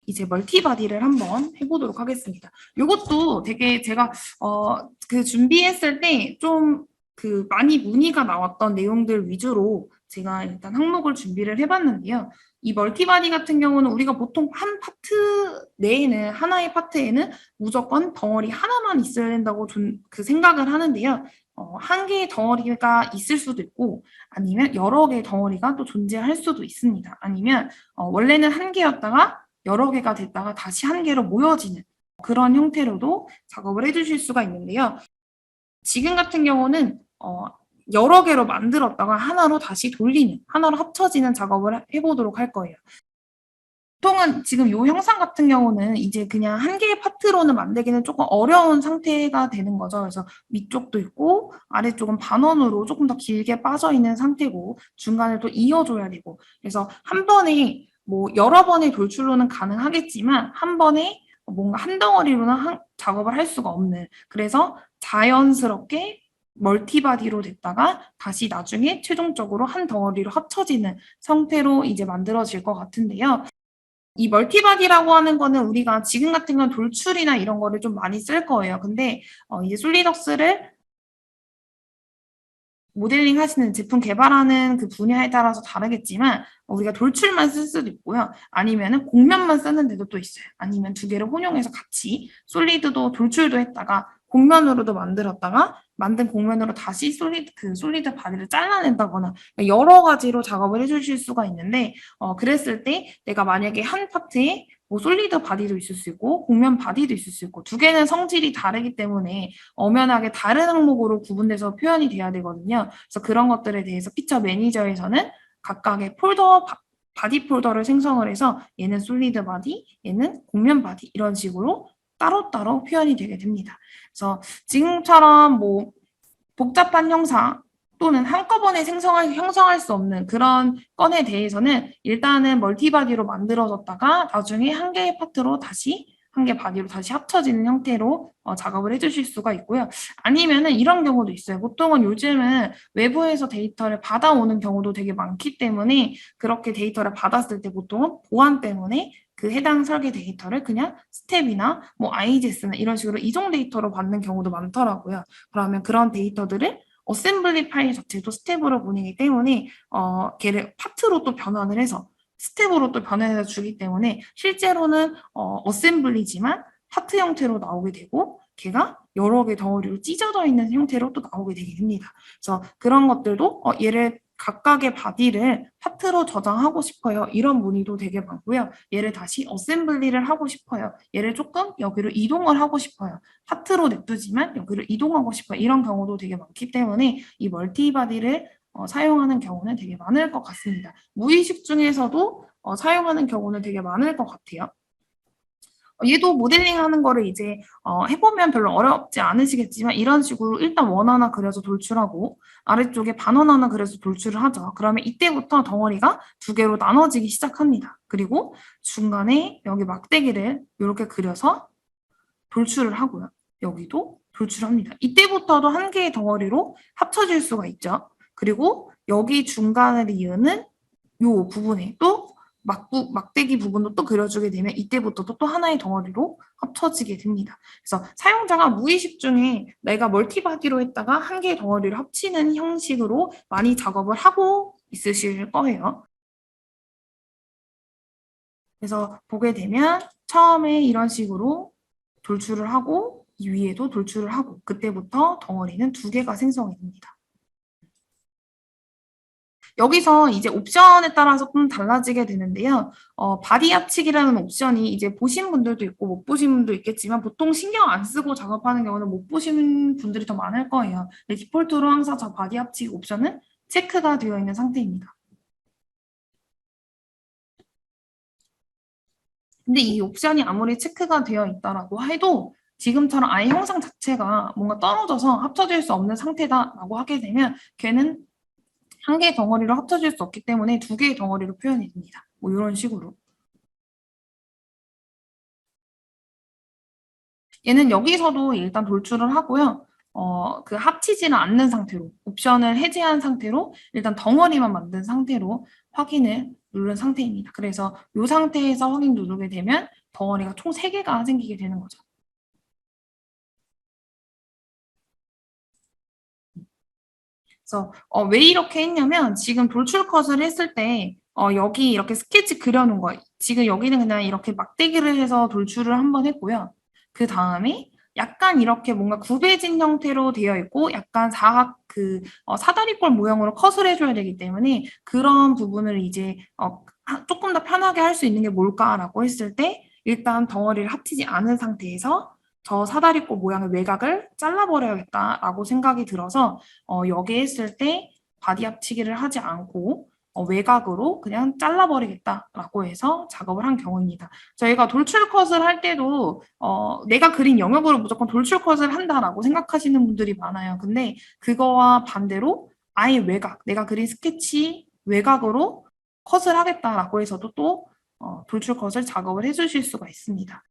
이제 멀티바디를 한번 해보도록 하겠습니다. 이것도 되게 제가 그 준비했을 때 좀 그 많이 문의가 나왔던 내용들 위주로 제가 일단 항목을 준비를 해봤는데요. 이 멀티바디 같은 경우는 우리가 보통 한 파트 내에는 하나의 파트에는 무조건 덩어리 하나만 있어야 된다고 그 생각을 하는데요. 한 개의 덩어리가 있을 수도 있고 아니면 여러 개의 덩어리가 또 존재할 수도 있습니다. 아니면 원래는 한 개였다가 여러 개가 됐다가 다시 한 개로 모여지는 그런 형태로도 작업을 해주실 수가 있는데요. 지금 같은 경우는 여러 개로 만들었다가 하나로 다시 돌리는, 하나로 합쳐지는 작업을 해보도록 할 거예요. 보통은 지금 이 형상 같은 경우는 이제 그냥 한 개의 파트로는 만들기는 조금 어려운 상태가 되는 거죠. 그래서 위쪽도 있고 아래쪽은 반원으로 조금 더 길게 빠져 있는 상태고 중간에 또 이어줘야 되고 그래서 한 번에 뭐 여러 번의 돌출로는 가능하겠지만 한 번에 뭔가 한 덩어리로는 작업을 할 수가 없는 그래서 자연스럽게 멀티바디로 됐다가 다시 나중에 최종적으로 한 덩어리로 합쳐지는 형태로 이제 만들어질 것 같은데요. 이 멀티바디라고 하는 거는 우리가 지금 같은 건 돌출이나 이런 거를 좀 많이 쓸 거예요. 근데 이제 솔리덕스를 모델링 하시는 제품 개발하는 그 분야에 따라서 다르겠지만 우리가 돌출만 쓸 수도 있고요. 아니면은 곡면만 쓰는 데도 또 있어요. 아니면 두 개를 혼용해서 같이 솔리드도 돌출도 했다가 곡면으로도 만들었다가 만든 곡면으로 다시 솔리드 바디를 잘라낸다거나 여러 가지로 작업을 해주실 수가 있는데 그랬을 때 내가 만약에 한 파트에 뭐 솔리드 바디도 있을 수 있고 곡면 바디도 있을 수 있고 두 개는 성질이 다르기 때문에 엄연하게 다른 항목으로 구분돼서 표현이 돼야 되거든요. 그래서 그런 것들에 대해서 피처 매니저에서는 각각의 바디 폴더를 생성을 해서 얘는 솔리드 바디, 얘는 곡면 바디 이런 식으로 따로따로 표현이 되게 됩니다. 그래서 지금처럼 뭐 복잡한 형상 또는 한꺼번에 형성할 수 없는 그런 건에 대해서는 일단은 멀티바디로 만들어졌다가 나중에 한 개의 파트로 다시 한 개 바디로 다시 합쳐지는 형태로 작업을 해주실 수가 있고요. 아니면은 이런 경우도 있어요. 보통은 요즘은 외부에서 데이터를 받아오는 경우도 되게 많기 때문에 그렇게 데이터를 받았을 때 보통은 보안 때문에 그 해당 설계 데이터를 그냥 스텝이나 뭐 IGS나 이런 식으로 이종 데이터로 받는 경우도 많더라고요. 그러면 그런 데이터들을 어셈블리 파일 자체도 스텝으로 보내기 때문에 걔를 파트로 또 변환을 해서 스텝으로 또 변환해서 주기 때문에 실제로는 어셈블리지만 파트 형태로 나오게 되고 걔가 여러 개 덩어리로 찢어져 있는 형태로 또 나오게 되게 됩니다. 그래서 그런 것들도 얘를 각각의 바디를 파트로 저장하고 싶어요. 이런 문의도 되게 많고요. 얘를 다시 어셈블리를 하고 싶어요. 얘를 조금 여기로 이동을 하고 싶어요. 파트로 냅두지만 여기로 이동하고 싶어요. 이런 경우도 되게 많기 때문에 이 멀티바디를 사용하는 경우는 되게 많을 것 같습니다. 무의식 중에서도 사용하는 경우는 되게 많을 것 같아요. 얘도 모델링 하는 거를 이제 해보면 별로 어렵지 않으시겠지만 이런 식으로 일단 원 하나 그려서 돌출하고 아래쪽에 반원 하나 그려서 돌출을 하죠. 그러면 이때부터 덩어리가 두 개로 나눠지기 시작합니다. 그리고 중간에 여기 막대기를 이렇게 그려서 돌출을 하고요. 여기도 돌출합니다. 이때부터도 한 개의 덩어리로 합쳐질 수가 있죠. 그리고 여기 중간을 이으는 이 부분에 또 막대기 부분도 또 그려주게 되면 이때부터도 또 하나의 덩어리로 합쳐지게 됩니다. 그래서 사용자가 무의식 중에 내가 멀티바디로 했다가 한 개의 덩어리를 합치는 형식으로 많이 작업을 하고 있으실 거예요. 그래서 보게 되면 처음에 이런 식으로 돌출을 하고 이 위에도 돌출을 하고 그때부터 덩어리는 두 개가 생성이 됩니다. 여기서 이제 옵션에 따라서 좀 달라지게 되는데요. 바디 합치기라는 옵션이 이제 보신 분들도 있고 못 보신 분도 있겠지만 보통 신경 안 쓰고 작업하는 경우는 못 보시는 분들이 더 많을 거예요. 근데 디폴트로 항상 저 바디 합치기 옵션은 체크가 되어 있는 상태입니다. 근데 이 옵션이 아무리 체크가 되어 있다라고 해도 지금처럼 아예 형상 자체가 뭔가 떨어져서 합쳐질 수 없는 상태다라고 하게 되면 걔는 한 개의 덩어리로 합쳐질 수 없기 때문에 두 개의 덩어리로 표현이 됩니다. 뭐 이런 식으로. 얘는 여기서도 일단 돌출을 하고요. 그 합치지는 않는 상태로 옵션을 해제한 상태로 일단 덩어리만 만든 상태로 확인을 누른 상태입니다. 그래서 이 상태에서 확인 누르게 되면 덩어리가 총 3개가 생기게 되는 거죠. 그래서 왜 이렇게 했냐면 지금 돌출 컷을 했을 때 여기 이렇게 스케치 그려놓은 거 지금 여기는 그냥 이렇게 막대기를 해서 돌출을 한번 했고요. 그 다음에 약간 이렇게 뭔가 구배진 형태로 되어 있고 약간 사다리꼴 모양으로 컷을 해줘야 되기 때문에 그런 부분을 이제 조금 더 편하게 할 수 있는 게 뭘까라고 했을 때 일단 덩어리를 합치지 않은 상태에서 저 사다리꼴 모양의 외곽을 잘라버려야겠다라고 생각이 들어서 여기 했을 때 바디 합치기를 하지 않고 외곽으로 그냥 잘라버리겠다라고 해서 작업을 한 경우입니다. 저희가 돌출 컷을 할 때도 내가 그린 영역으로 무조건 돌출 컷을 한다라고 생각하시는 분들이 많아요. 근데 그거와 반대로 아예 외곽, 내가 그린 스케치 외곽으로 컷을 하겠다라고 해서도 또 돌출 컷을 작업을 해주실 수가 있습니다.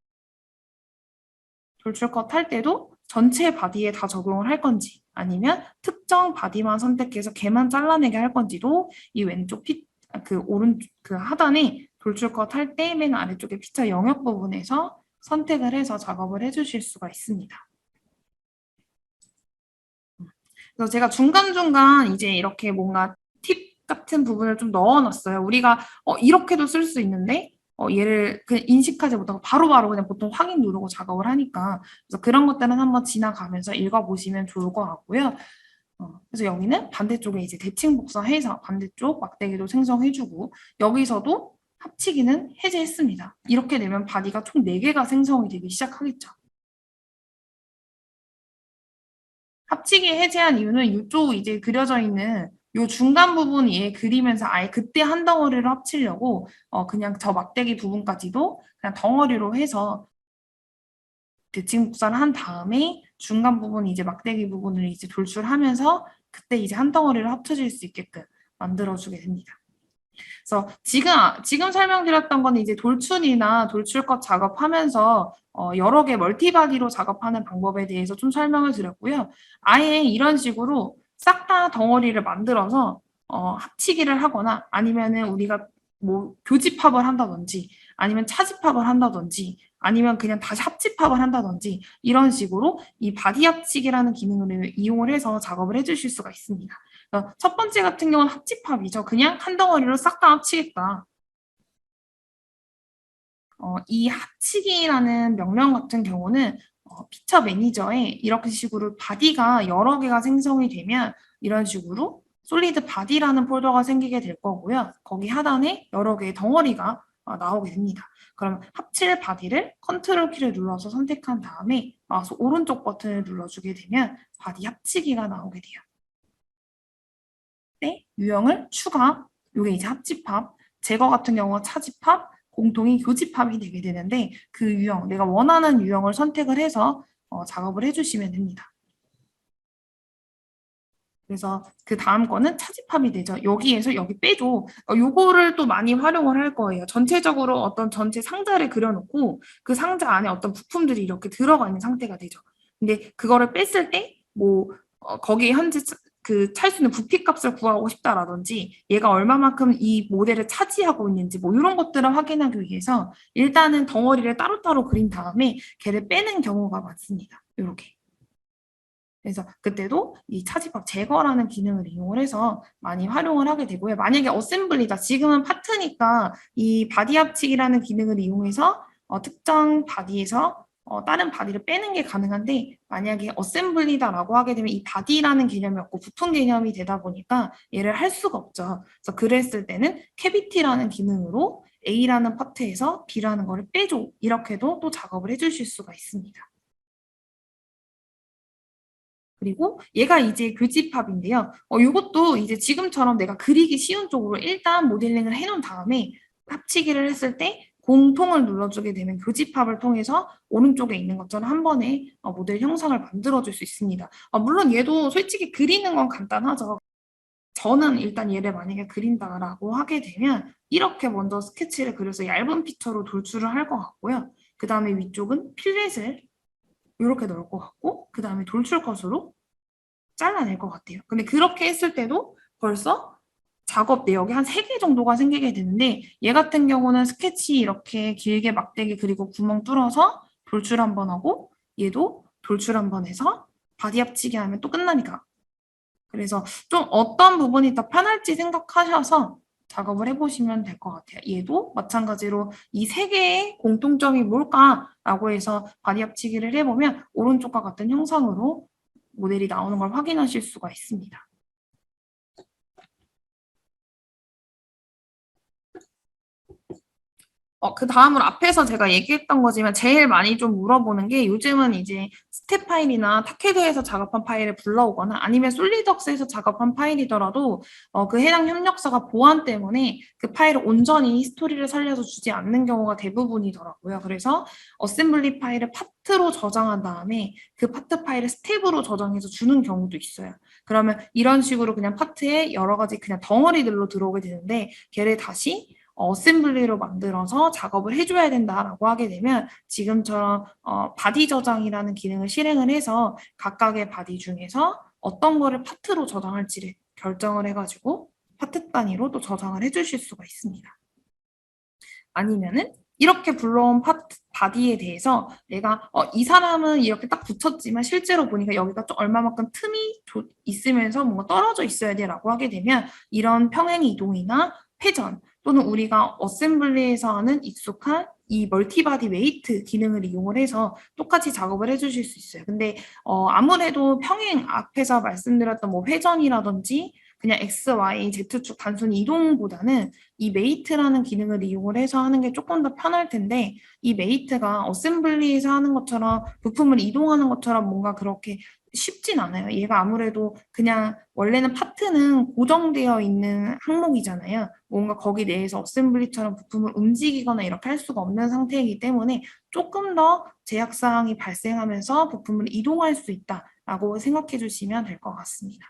돌출컷 할 때도 전체 바디에 다 적용을 할 건지 아니면 특정 바디만 선택해서 걔만 잘라내게 할 건지도 이 왼쪽 오른쪽 하단에 돌출컷 할 때 맨 아래쪽에 피처 영역 부분에서 선택을 해서 작업을 해주실 수가 있습니다. 그래서 제가 중간중간 이제 이렇게 뭔가 팁 같은 부분을 좀 넣어놨어요. 우리가 이렇게도 쓸 수 있는데 얘를 그냥 인식하지 못하고 바로바로 그냥 보통 확인 누르고 작업을 하니까 그래서 그런 것들은 한번 지나가면서 읽어보시면 좋을 것 같고요. 그래서 여기는 반대쪽에 이제 대칭 복사해서 반대쪽 막대기도 생성해주고 여기서도 합치기는 해제했습니다. 이렇게 되면 바디가 총 4개가 생성이 되기 시작하겠죠. 합치기 해제한 이유는 이쪽 이제 그려져 있는 요 중간 부분 얘 그리면서 아예 그때 한 덩어리로 합치려고 그냥 저 막대기 부분까지도 그냥 덩어리로 해서 대칭 복사를 한 다음에 중간 부분 이제 막대기 부분을 이제 돌출하면서 그때 이제 한 덩어리로 합쳐질 수 있게끔 만들어주게 됩니다. 그래서 지금 설명드렸던 건 이제 돌출이나 돌출컷 작업하면서 여러 개 멀티바디로 작업하는 방법에 대해서 좀 설명을 드렸고요. 아예 이런 식으로 싹 다 덩어리를 만들어서 합치기를 하거나 아니면은 우리가 뭐 교집합을 한다든지 아니면 차집합을 한다든지 아니면 그냥 다시 합집합을 한다든지 이런 식으로 이 바디 합치기라는 기능을 이용을 해서 작업을 해주실 수가 있습니다. 첫 번째 같은 경우는 합집합이죠. 그냥 한 덩어리로 싹 다 합치겠다. 이 합치기라는 명령 같은 경우는 피처 매니저에 이렇게 식으로 바디가 여러 개가 생성이 되면 이런 식으로 솔리드 바디라는 폴더가 생기게 될 거고요. 거기 하단에 여러 개의 덩어리가 나오게 됩니다. 그럼 합칠 바디를 컨트롤 키를 눌러서 선택한 다음에 마우스 오른쪽 버튼을 눌러주게 되면 바디 합치기가 나오게 돼요. 때 유형을 추가, 이게 이제 합집합, 제거 같은 경우가 차집합, 공통이 교집합이 되게 되는데 그 유형, 내가 원하는 유형을 선택을 해서 작업을 해주시면 됩니다. 그래서 그 다음 거는 차집합이 되죠. 여기에서 여기 빼줘. 요거를 또 많이 활용을 할 거예요. 전체적으로 어떤 전체 상자를 그려놓고 그 상자 안에 어떤 부품들이 이렇게 들어가 있는 상태가 되죠. 근데 그거를 뺐을 때 뭐 거기에 현재 찰 수 있는 부피 값을 구하고 싶다라든지 얘가 얼마만큼 이 모델을 차지하고 있는지 뭐 이런 것들을 확인하기 위해서 일단은 덩어리를 따로따로 그린 다음에 걔를 빼는 경우가 많습니다. 이렇게. 그래서 그때도 이 차집합 제거라는 기능을 이용을 해서 많이 활용을 하게 되고요. 만약에 어셈블리다. 지금은 파트니까 이 바디 합치기라는 기능을 이용해서 특정 바디에서 다른 바디를 빼는 게 가능한데 만약에 어셈블리다라고 하게 되면 이 바디라는 개념이 없고 부품 개념이 되다 보니까 얘를 할 수가 없죠. 그래서 그랬을 때는 캐비티라는 기능으로 A라는 파트에서 B라는 거를 빼줘. 이렇게도 또 작업을 해주실 수가 있습니다. 그리고 얘가 이제 교집합인데요. 이것도 이제 지금처럼 내가 그리기 쉬운 쪽으로 일단 모델링을 해놓은 다음에 합치기를 했을 때 공통을 눌러주게 되면 교집합을 통해서 오른쪽에 있는 것처럼 한 번에 모델 형상을 만들어줄 수 있습니다. 물론 얘도 솔직히 그리는 건 간단하죠. 저는 일단 얘를 만약에 그린다라고 하게 되면 이렇게 먼저 스케치를 그려서 얇은 피처로 돌출을 할 것 같고요. 그 다음에 위쪽은 필렛을 이렇게 넣을 것 같고 그 다음에 돌출 컷으로 잘라낼 것 같아요. 근데 그렇게 했을 때도 벌써 작업 내역이 한 3개 정도가 생기게 되는데 얘 같은 경우는 스케치 이렇게 길게 막대기 그리고 구멍 뚫어서 돌출 한번 하고 얘도 돌출 한번 해서 바디 합치기 하면 또 끝나니까. 그래서 좀 어떤 부분이 더 편할지 생각하셔서 작업을 해보시면 될 것 같아요. 얘도 마찬가지로 이 3개의 공통점이 뭘까라고 해서 바디 합치기를 해보면 오른쪽과 같은 형상으로 모델이 나오는 걸 확인하실 수가 있습니다. 그 다음으로 앞에서 제가 얘기했던 거지만 제일 많이 좀 물어보는 게 요즘은 이제 스텝 파일이나 타케드에서 작업한 파일을 불러오거나 아니면 솔리덕스에서 작업한 파일이더라도 그 해당 협력사가 보안 때문에 그 파일을 온전히 스토리를 살려서 주지 않는 경우가 대부분이더라고요. 그래서 어셈블리 파일을 파트로 저장한 다음에 그 파트 파일을 스텝으로 저장해서 주는 경우도 있어요. 그러면 이런 식으로 그냥 파트에 여러 가지 그냥 덩어리들로 들어오게 되는데 걔를 다시 어셈블리로 만들어서 작업을 해줘야 된다라고 하게 되면 지금처럼 바디 저장이라는 기능을 실행을 해서 각각의 바디 중에서 어떤 거를 파트로 저장할지를 결정을 해가지고 파트 단위로 또 저장을 해주실 수가 있습니다. 아니면은 이렇게 불러온 바디에 대해서 내가 이 사람은 이렇게 딱 붙였지만 실제로 보니까 여기가 좀 얼마만큼 틈이 있으면서 뭔가 떨어져 있어야 돼라고 하게 되면 이런 평행 이동이나 회전 또는 우리가 어셈블리에서 하는 익숙한 이 멀티바디 웨이트 기능을 이용을 해서 똑같이 작업을 해주실 수 있어요. 근데 아무래도 평행 앞에서 말씀드렸던 뭐 회전이라든지 그냥 X, Y, Z축 단순히 이동보다는 이 메이트라는 기능을 이용을 해서 하는 게 조금 더 편할 텐데 이 메이트가 어셈블리에서 하는 것처럼 부품을 이동하는 것처럼 뭔가 그렇게 쉽진 않아요. 얘가 아무래도 그냥 원래는 파트는 고정되어 있는 항목이잖아요. 뭔가 거기 내에서 어셈블리처럼 부품을 움직이거나 이렇게 할 수가 없는 상태이기 때문에 조금 더 제약사항이 발생하면서 부품을 이동할 수 있다라고 생각해 주시면 될 것 같습니다.